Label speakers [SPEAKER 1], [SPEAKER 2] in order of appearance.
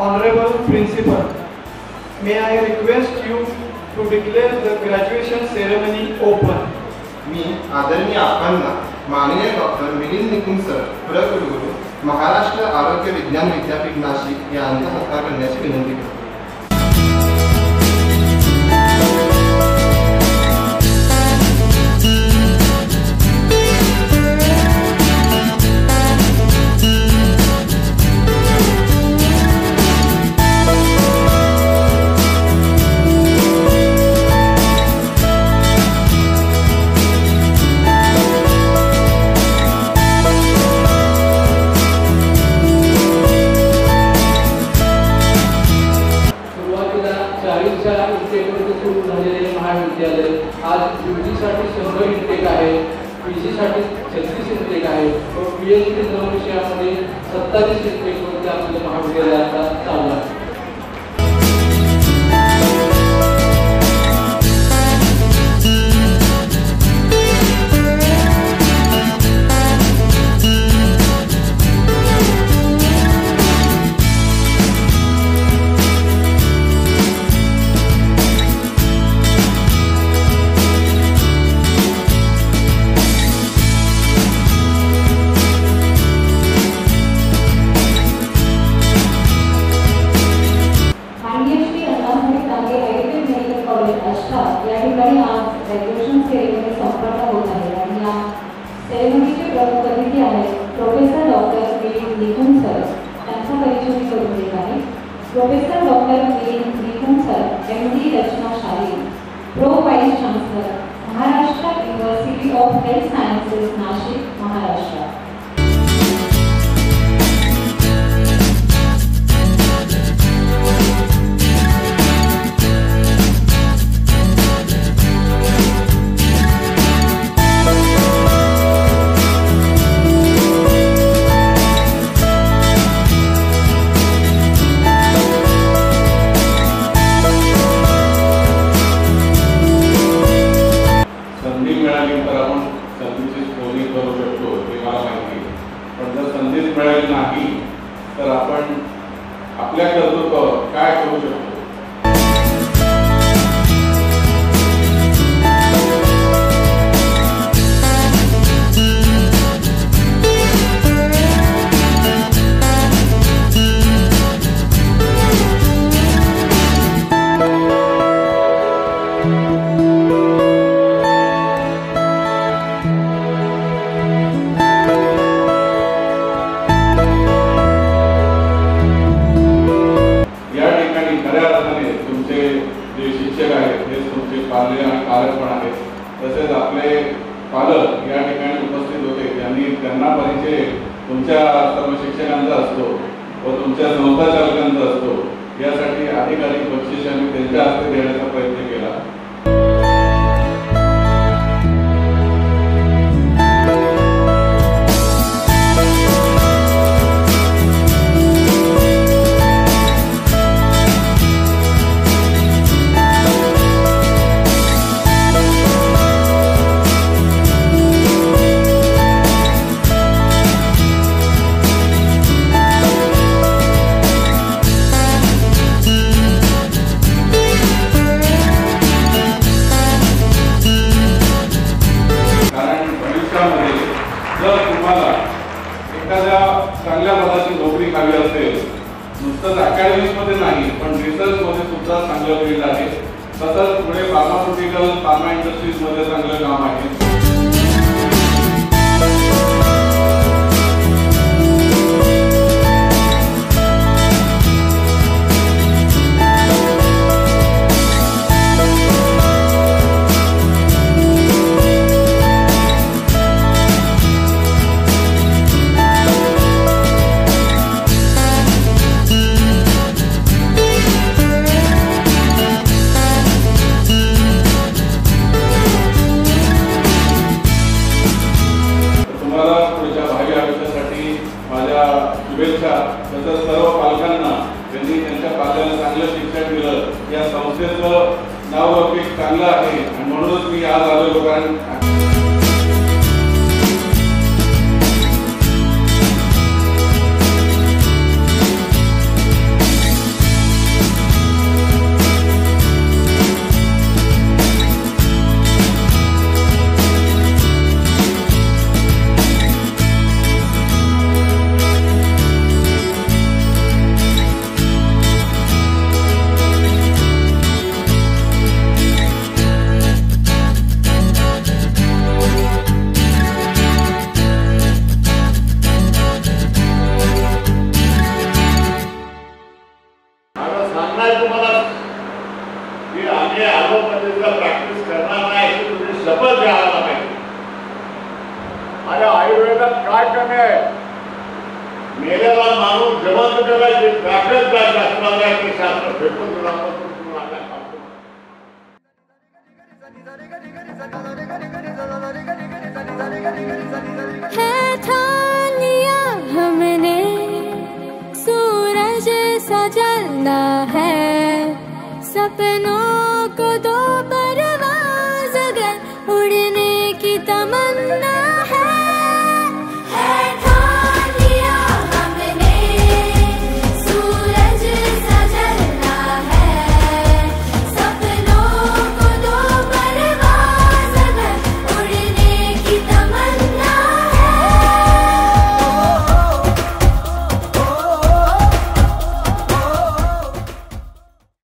[SPEAKER 1] Honorable Principal, may I request you to declare the graduation ceremony open.
[SPEAKER 2] मी आदरणीय आपणला माननीय doctor Milind Nikum sir, कुलगुरू, महाराष्ट्र आरोग्य विज्ञान विद्यापीठ नाशिक यांचा सत्कार करण्याची विनंती करतो.
[SPEAKER 3] सुरू झालेले महाविद्यालय आज UG साठी 100 इंटेक आहे, PG साठी 36 इंटेक आहे व PhD 9 विषयामध्ये 27 इंटेक वरती आपले महाविद्यालय आता चालू आहे.
[SPEAKER 4] ग्रॅज्युएशन सेरेमनी संपन्न होत आहे आणि या सेरेमनीचे प्रमुख अतिथी आहेत professor doctor Milind Nikum sir. त्यांचा परिचय मी करून देत आहे. Professor doctor Milind Nikum sir MD रचनाशाली, pro vice chancellor, Maharashtra university of health sciences Nashik, Maharashtra.
[SPEAKER 5] मिळाली नाही तर आपण आपल्या कर्तृत्वावर काय करू शकतो. शिक्षक आहेत हे तुमचे पालक आणि पालक पण आहेत. तसेच आपले पालक या ठिकाणी उपस्थित होते. त्यांना परिचय तुमच्या सर्व शिक्षकांचा असतो व तुमच्या संस्था चालकांचा असतो. यासाठी अधिकाधिक बक्षीस आम्ही त्यांच्या हस्ते देण्याचा प्रयत्न केला. जर तुम्हाला एखाद्या चांगल्या पदाची नोकरी हवी असेल, नुसतंच अकॅडमिक्समध्ये नाही पण रिसर्चमध्ये सुद्धा चांगलं फील्ड आहे. तसंच पुढे फार्मास्युटिकल फार्मा इंडस्ट्रीजमध्ये चांगलं काम आहे. शुभेच्छा. तसंच सर्व पालकांना त्यांनी त्यांच्या पाल्याला चांगलं शिक्षण दिलं. या संस्थेचं नाव अपेक्षा चांगलं आहे आणि म्हणूनच मी आज आलेलो. कारण
[SPEAKER 6] आहे तुम्हाला की आम्ही ॲलोपॅथीला प्रॅक्टिस करणार नाही अशी तुम्ही शपथ घ्यायला पाहिजे. आणि आयुर्वेदात काय कमी आहे? मेलेला माणूस जिवंत करायची ताकद काय शास्त्राला आहे ते शास्त्र फेकून दिल्यापासून तुम्हाला
[SPEAKER 7] है ठान लिया हमने सूरज सा जलना है, सपनों को दो